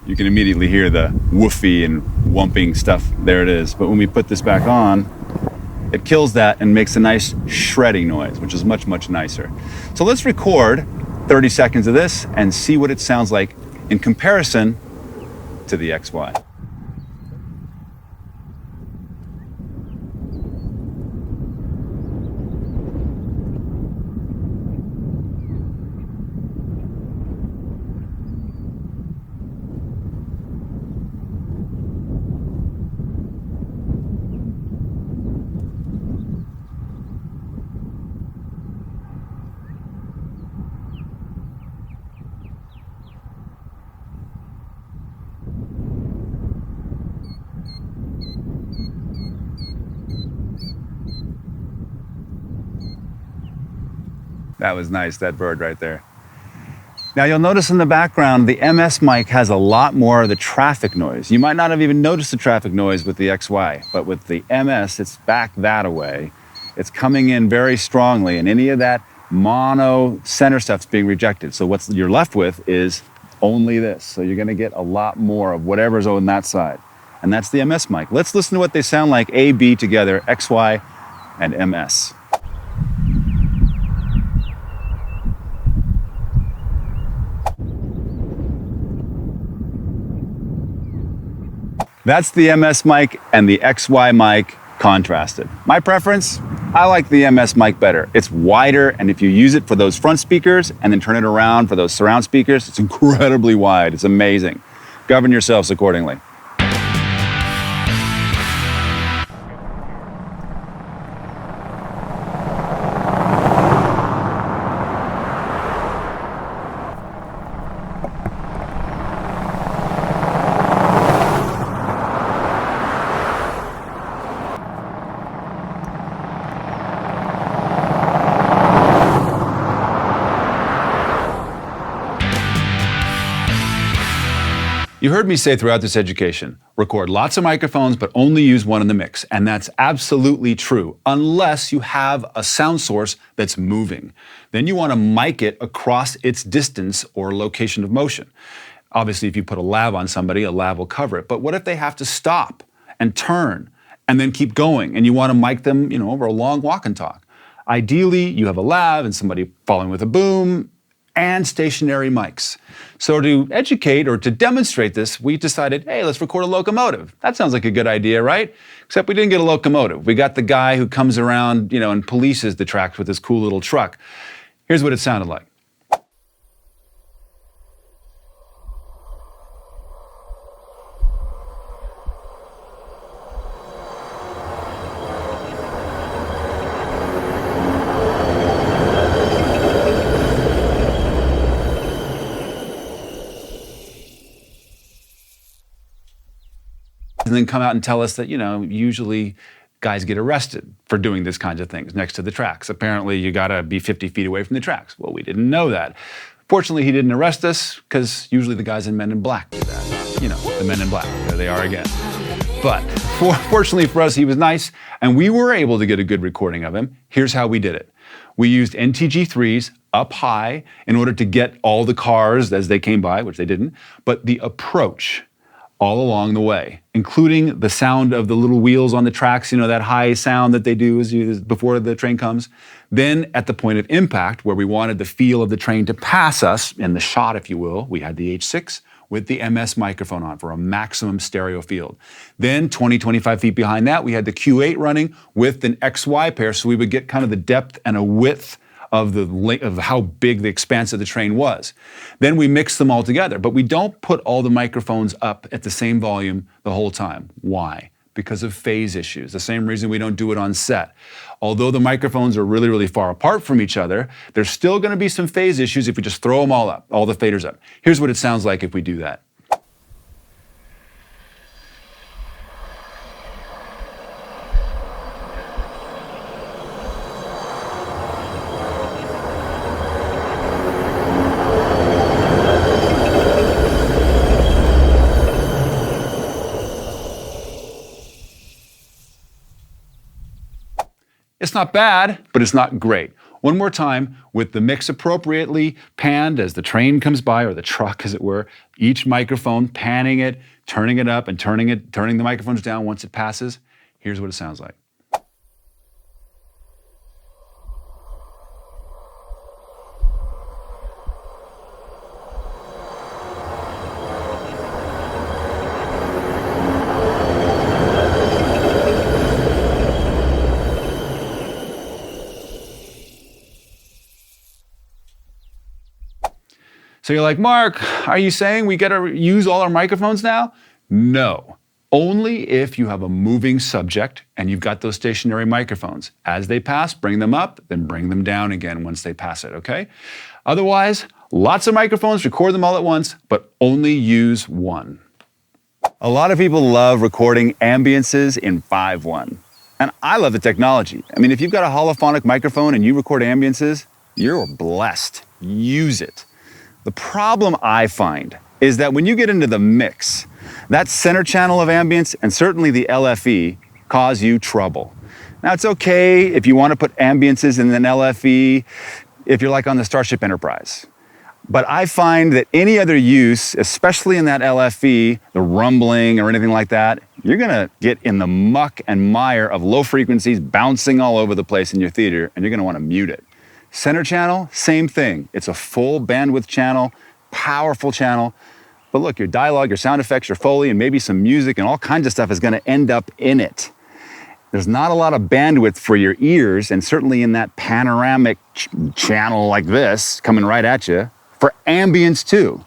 You can immediately hear the woofy and wumping stuff. There it is. But when we put this back on, it kills that and makes a nice shredding noise, which is much, much nicer. So let's record 30 seconds of this and see what it sounds like in comparison to the XY. That was nice, that bird right there. Now you'll notice in the background, the MS mic has a lot more of the traffic noise. You might not have even noticed the traffic noise with the XY, but with the MS, it's back that away. It's coming in very strongly, and any of that mono center stuff's being rejected. So what you're left with is only this. So you're gonna get a lot more of whatever's on that side. And that's the MS mic. Let's listen to what they sound like, A, B together, XY and MS. That's the MS mic and the XY mic contrasted. My preference, I like the MS mic better. It's wider, and if you use it for those front speakers and then turn it around for those surround speakers, it's incredibly wide. It's amazing. Govern yourselves accordingly. You heard me say throughout this education, record lots of microphones, but only use one in the mix. And that's absolutely true, unless you have a sound source that's moving. Then you want to mic it across its distance or location of motion. Obviously, if you put a lav on somebody, a lav will cover it. But what if they have to stop and turn and then keep going, and you want to mic them, over a long walk and talk? Ideally, you have a lav and somebody following with a boom, and stationary mics. So to educate or to demonstrate this, we decided, hey, let's record a locomotive. That sounds like a good idea, right? Except we didn't get a locomotive. We got the guy who comes around, and polices the tracks with his cool little truck. Here's what it sounded like. And then come out and tell us that, usually guys get arrested for doing this kinds of things next to the tracks. Apparently, you gotta be 50 feet away from the tracks. Well, we didn't know that. Fortunately, he didn't arrest us, because usually the guys in Men in Black do that. The Men in Black, there they are again. But fortunately for us, he was nice, and we were able to get a good recording of him. Here's how we did it. We used NTG3s up high in order to get all the cars as they came by, which they didn't, but the approach all along the way, including the sound of the little wheels on the tracks, that high sound that they do before the train comes. Then at the point of impact, where we wanted the feel of the train to pass us, in the shot, if you will, we had the H6 with the MS microphone on for a maximum stereo field. Then 20, 25 feet behind that, we had the Q8 running with an XY pair, so we would get kind of the depth and a width of how big the expanse of the train was. Then we mix them all together, but we don't put all the microphones up at the same volume the whole time. Why? Because of phase issues. The same reason we don't do it on set. Although the microphones are really, really far apart from each other, there's still going to be some phase issues if we just throw them all up, all the faders up. Here's what it sounds like if we do that. It's not bad, but it's not great. One more time, with the mix appropriately panned as the train comes by, or the truck as it were, each microphone panning it, turning it up and turning the microphones down once it passes. Here's what it sounds like. So you're like, Mark, are you saying we got to use all our microphones now? No, only if you have a moving subject and you've got those stationary microphones. As they pass, bring them up, then bring them down again once they pass it, okay? Otherwise, lots of microphones, record them all at once, but only use one. A lot of people love recording ambiences in 5.1. And I love the technology. I mean, if you've got a holophonic microphone and you record ambiences, you're blessed. Use it. The problem I find is that when you get into the mix, that center channel of ambience and certainly the LFE cause you trouble. Now, it's okay if you want to put ambiences in an LFE if you're like on the Starship Enterprise. But I find that any other use, especially in that LFE, the rumbling or anything like that, you're gonna get in the muck and mire of low frequencies bouncing all over the place in your theater, and you're gonna wanna mute it. Center channel, same thing. It's a full bandwidth channel, powerful channel. But look, your dialogue, your sound effects, your Foley, and maybe some music and all kinds of stuff is gonna end up in it. there's not a lot of bandwidth for your ears, and certainly in that panoramic channel like this, coming right at you, for ambience too.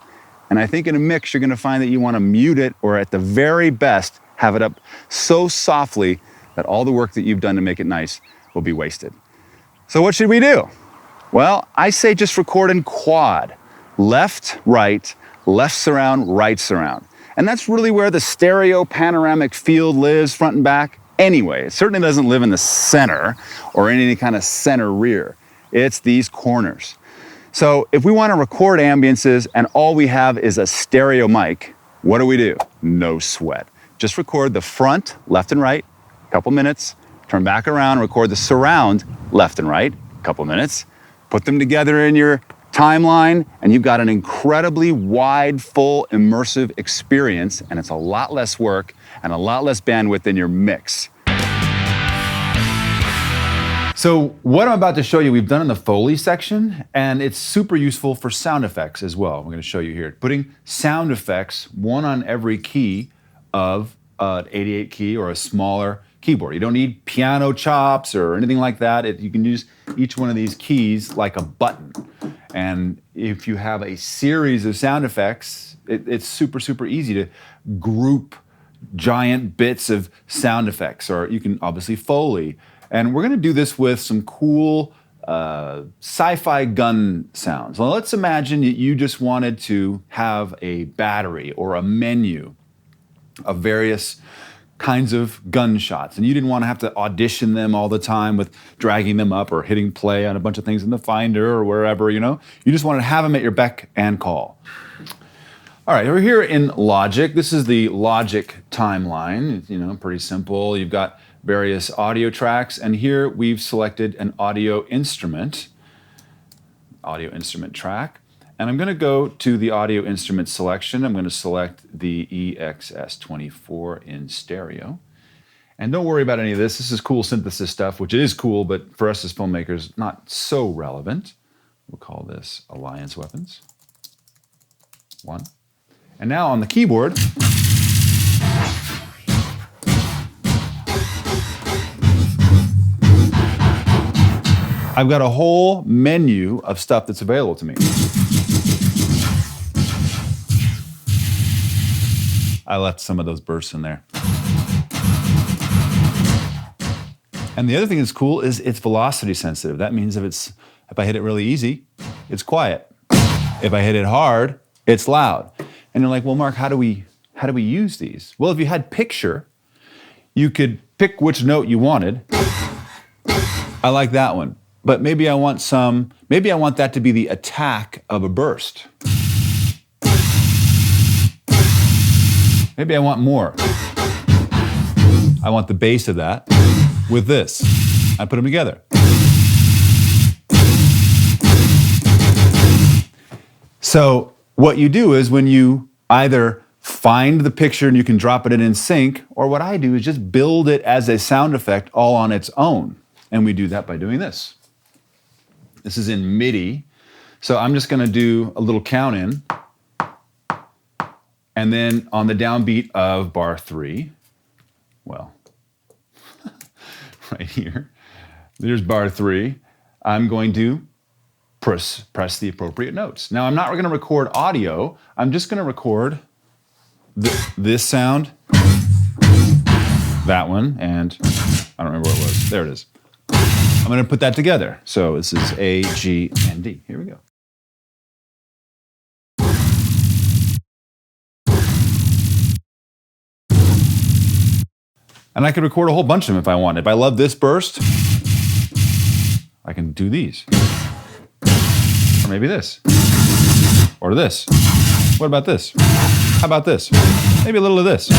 And I think in a mix, you're gonna find that you wanna mute it, or at the very best, have it up so softly that all the work that you've done to make it nice will be wasted. So what should we do? Well, I say just record in quad. Left, left surround, right surround. And that's really where the stereo panoramic field lives, front and back. Anyway, it certainly doesn't live in the center or in any kind of center rear. It's these corners. So if we want to record ambiances and all we have is a stereo mic, what do? No sweat. Just record the front, left and right, a couple minutes, turn back around, record the surround, left and right, a couple minutes, put them together in your timeline, and you've got an incredibly wide, full, immersive experience, and it's a lot less work and a lot less bandwidth in your mix. So what I'm about to show you, we've done in the Foley section, and it's super useful for sound effects as well. We're gonna show you here. Putting sound effects, one on every key of an 88 key or a smaller keyboard. You don't need piano chops or anything like that. You can use each one of these keys like a button. And if you have a series of sound effects, it's super, super easy to group giant bits of sound effects, or you can obviously Foley. And we're gonna do this with some cool sci-fi gun sounds. Well, let's imagine that you just wanted to have a battery or a menu of various kinds of gunshots, and you didn't want to have to audition them all the time with dragging them up or hitting play on a bunch of things in the Finder or wherever, you know? You just wanted to have them at your beck and call. All right, we're here in Logic. This is the Logic timeline. You know, pretty simple. You've got various audio tracks, and here we've selected an audio instrument track. And I'm gonna go to the audio instrument selection. I'm gonna select the EXS24 in stereo. And don't worry about any of this. This is cool synthesis stuff, which is cool, but for us as filmmakers, not so relevant. We'll call this Alliance Weapons 1. And now on the keyboard, I've got a whole menu of stuff that's available to me. I left some of those bursts in there. And the other thing that's cool is it's velocity sensitive. That means if I hit it really easy, it's quiet. If I hit it hard, it's loud. And you're like, well, Mark, how do we use these? Well, if you had picture, you could pick which note you wanted. I like that one. But maybe I want that to be the attack of a burst. Maybe I want more. I want the bass of that with this. I put them together. So what you do is when you either find the picture and you can drop it in sync, or what I do is just build it as a sound effect all on its own. And we do that by doing this. This is in MIDI. So I'm just gonna do a little count in. And then on the downbeat of bar 3, well, right here, there's bar 3, I'm going to press the appropriate notes. Now I'm not gonna record audio, I'm just gonna record this sound, that one, and I don't remember what it was. There it is. I'm gonna put that together. So this is A, G, and D. Here we go. And I could record a whole bunch of them if I wanted. If I love this burst, I can do these. Or maybe this. Or this. What about this? How about this? Maybe a little of this.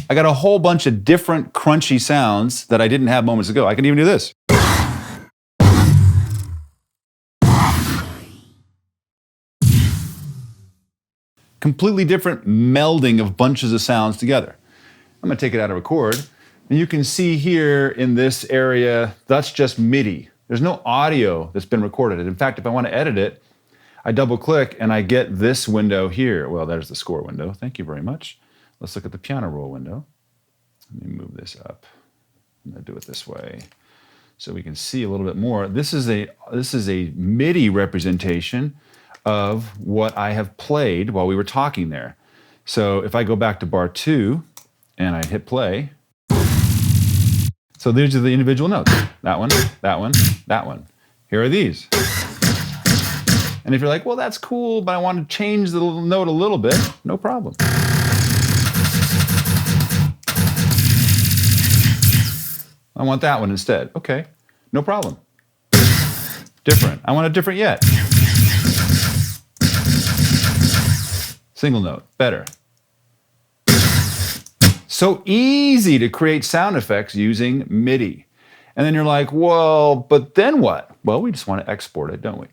I got a whole bunch of different crunchy sounds that I didn't have moments ago. I can even do this. Completely different melding of bunches of sounds together. I'm gonna take it out of record. And you can see here in this area, that's just MIDI. There's no audio that's been recorded. In fact, if I want to edit it, I double click and I get this window here. Well, there's the score window. Thank you very much. Let's look at the piano roll window. Let me move this up. I'm gonna do it this way so we can see a little bit more. This is a MIDI representation of what I have played while we were talking there. So if I go back to bar 2 and I hit play, so these are the individual notes. That one, that one, that one. Here are these. And if you're like, well, that's cool, but I want to change the note a little bit, no problem. I want that one instead. Okay, no problem. Different. I want a different yet. Single note, better. So easy to create sound effects using MIDI. And then you're like, well, but then what? Well, we just want to export it, don't we?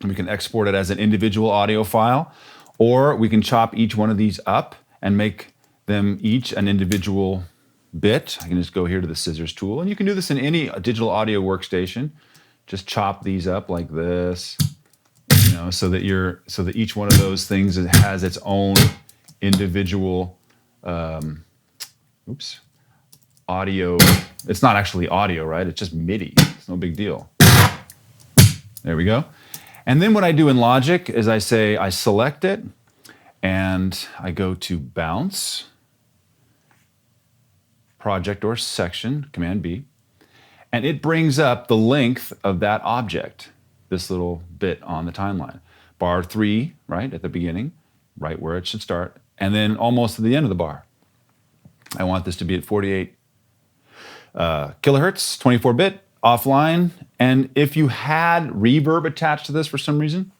We can export it as an individual audio file, or we can chop each one of these up and make them each an individual bit. I can just go here to the scissors tool, and you can do this in any digital audio workstation. Just chop these up like this, so that each one of those things has its own individual audio. It's not actually audio, right? It's just MIDI. It's no big deal. There we go. And then what I do in Logic is I select it and I go to bounce, project or section, Command B, and it brings up the length of that object, this little bit on the timeline. Bar 3, right at the beginning, right where it should start, and then almost at the end of the bar. I want this to be at 48 kilohertz, 24-bit, offline. And if you had reverb attached to this for some reason,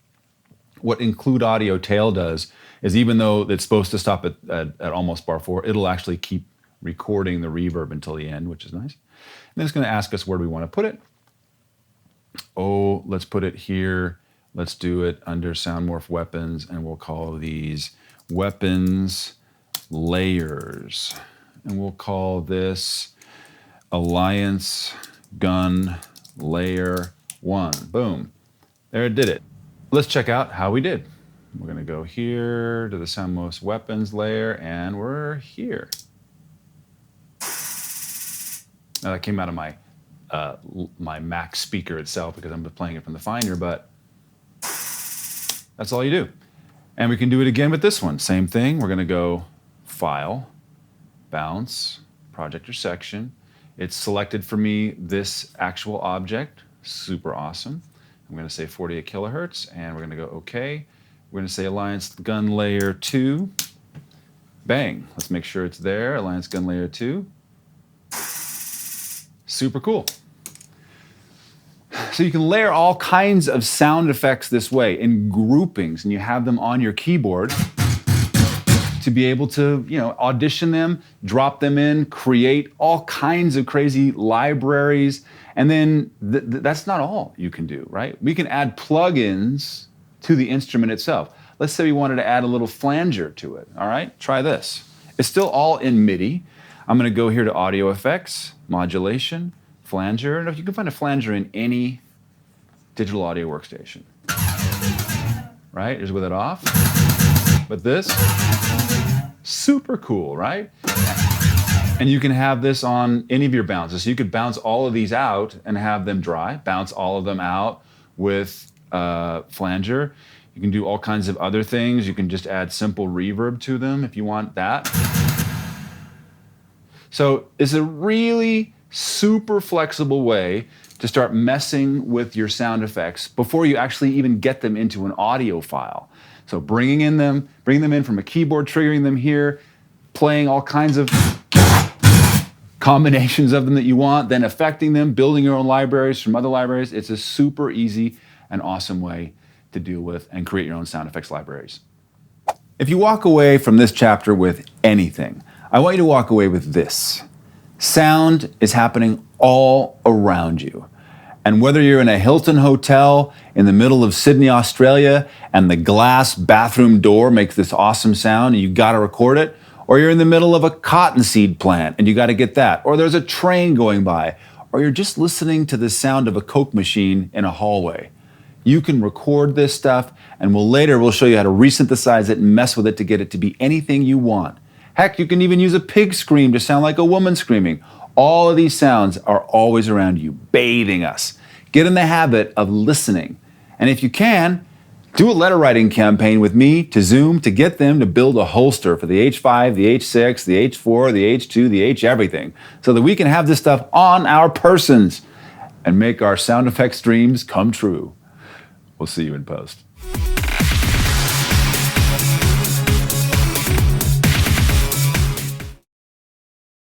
what include audio tail does is, even though it's supposed to stop at almost bar 4, it'll actually keep recording the reverb until the end, which is nice. And then it's going to ask us where do we want to put it. Oh, let's put it here. Let's do it under SoundMorph Weapons, and we'll call these Weapons Layers. And we'll call this Alliance Gun Layer 1. Boom. There, it did it. Let's check out how we did. We're going to go here to the SoundMorph Weapons layer, and we're here. Now that came out of my Mac speaker itself because I'm playing it from the Finder, but that's all you do. And we can do it again with this one. Same thing. We're going to go File, Bounce, Project or Section. It's selected for me this actual object. Super awesome. I'm going to say 48 kilohertz, and we're going to go OK. We're going to say Alliance Gun Layer 2. Bang. Let's make sure it's there. Alliance Gun Layer 2. Super cool. So you can layer all kinds of sound effects this way in groupings, and you have them on your keyboard to be able to, audition them, drop them in, create all kinds of crazy libraries. And then that's not all you can do, right? We can add plugins to the instrument itself. Let's say we wanted to add a little flanger to it, all right? Try this. It's still all in MIDI. I'm gonna go here to Audio Effects, Modulation, Flanger. And you can find a flanger in any digital audio workstation, right? Just with it off. But this, super cool, right? And you can have this on any of your bounces. So you could bounce all of these out and have them dry, bounce all of them out with flanger. You can do all kinds of other things. You can just add simple reverb to them if you want that. So it's a really super flexible way to start messing with your sound effects before you actually even get them into an audio file. So bringing them in from a keyboard, triggering them here, playing all kinds of combinations of them that you want, then affecting them, building your own libraries from other libraries. It's a super easy and awesome way to deal with and create your own sound effects libraries. If you walk away from this chapter with anything, I want you to walk away with this. Sound is happening all around you. And whether you're in a Hilton hotel in the middle of Sydney, Australia, and the glass bathroom door makes this awesome sound and you gotta record it, or you're in the middle of a cottonseed plant and you gotta get that, or there's a train going by, or you're just listening to the sound of a Coke machine in a hallway, you can record this stuff, and we'll show you how to resynthesize it and mess with it to get it to be anything you want. Heck, you can even use a pig scream to sound like a woman screaming. All of these sounds are always around you, bathing us. Get in the habit of listening. And if you can, do a letter writing campaign with me to Zoom to get them to build a holster for the H5, the H6, the H4, the H2, the H everything, so that we can have this stuff on our persons and make our sound effects dreams come true. We'll see you in post.